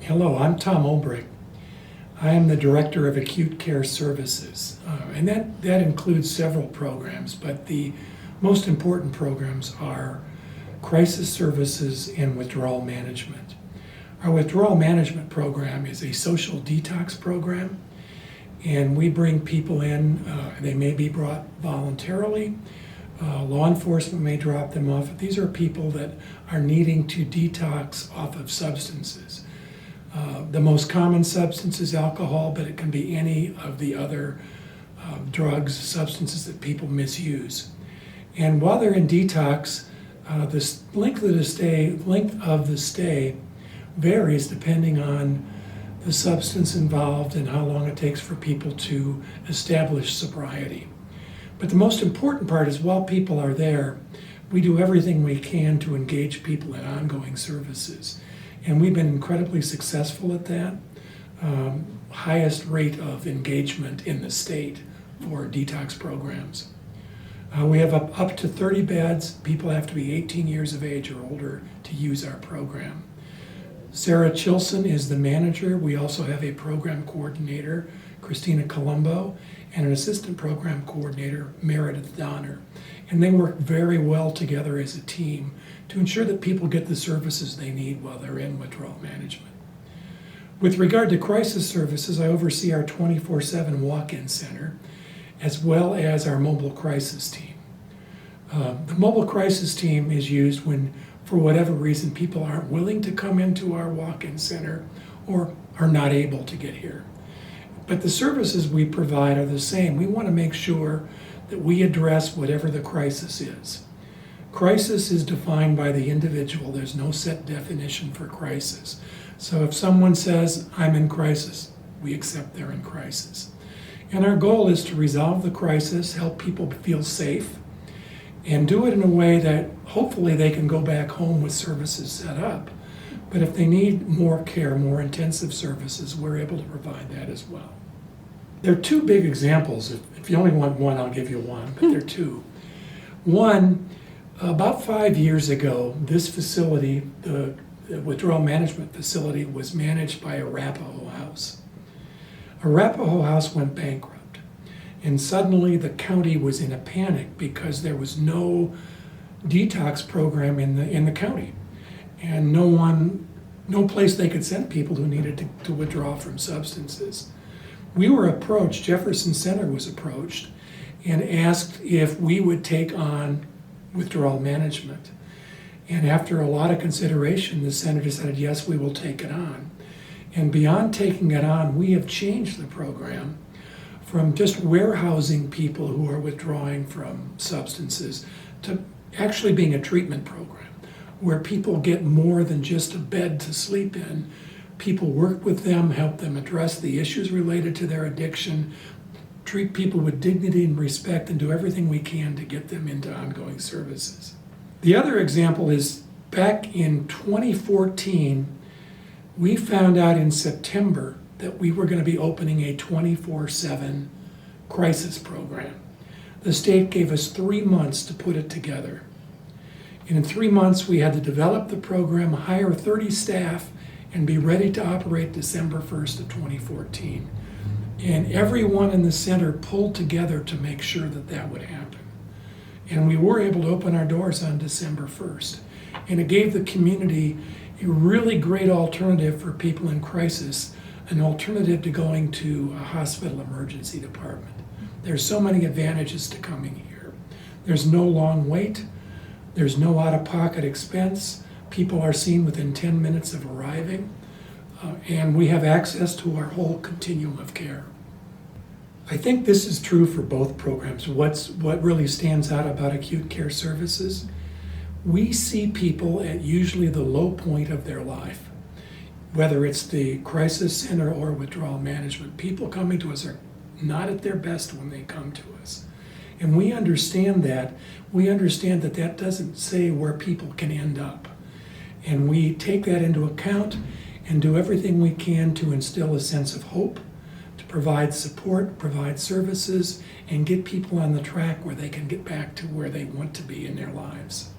Hello, I'm Tom Olbrich. I am the Director of Acute Care Services, and that includes several programs, but the most important programs are crisis services and withdrawal management. Our withdrawal management program is a social detox program, and we bring people in. They may be brought voluntarily. Law enforcement may drop them off. These are people that are needing to detox off of substances. The most common substance is alcohol, but it can be any of the other drugs, substances that people misuse. And while they're in detox, the length of the stay varies depending on the substance involved and how long it takes for people to establish sobriety. But the most important part is while people are there, we do everything we can to engage people in ongoing services. And we've been incredibly successful at that. Highest rate of engagement in the state for detox programs. We have up to 30 beds. People have to be 18 years of age or older to use our program. Sarah Chilson is the manager. We also have a program coordinator, Christina Colombo, and an assistant program coordinator, Meredith Donner. And they work very well together as a team to ensure that people get the services they need while they're in withdrawal management. With regard to crisis services, I oversee our 24/7 walk-in center, as well as our mobile crisis team. The mobile crisis team is used when, for whatever reason, people aren't willing to come into our walk-in center or are not able to get here. But the services we provide are the same. We want to make sure that we address whatever the crisis is. Crisis is defined by the individual. There's no set definition for crisis. So if someone says, I'm in crisis, we accept they're in crisis. And our goal is to resolve the crisis, help people feel safe, and do it in a way that hopefully they can go back home with services set up. But if they need more care, more intensive services, we're able to provide that as well. There are two big examples. If you only want one, I'll give you one, but there are two. One, about 5 years ago, this facility, the withdrawal management facility, was managed by Arapahoe House. Arapahoe House went bankrupt, and suddenly the county was in a panic because there was no detox program in the county, and no place they could send people who needed to withdraw from substances. We were approached, Jefferson Center was approached, and asked if we would take on withdrawal management. And after a lot of consideration, the center decided, yes, we will take it on. And beyond taking it on, we have changed the program from just warehousing people who are withdrawing from substances to actually being a treatment program where people get more than just a bed to sleep in. People work with them, help them address the issues related to their addiction, treat people with dignity and respect, and do everything we can to get them into ongoing services. The other example is back in 2014, we found out in September that we were going to be opening a 24/7 crisis program. The state gave us 3 months to put it together. And in 3 months, we had to develop the program, hire 30 staff, and be ready to operate December 1st of 2014. And everyone in the center pulled together to make sure that that would happen. And we were able to open our doors on December 1st. And it gave the community a really great alternative for people in crisis, an alternative to going to a hospital emergency department. There's so many advantages to coming here. There's no long wait. There's no out-of-pocket expense. People are seen within 10 minutes of arriving. And we have access to our whole continuum of care. I think this is true for both programs. What really stands out about Acute Care Services, we see people at usually the low point of their life. Whether it's the crisis center or withdrawal management, people coming to us are not at their best when they come to us. And we understand that. We understand that that doesn't say where people can end up. And we take that into account and do everything we can to instill a sense of hope, to provide support, provide services, and get people on the track where they can get back to where they want to be in their lives.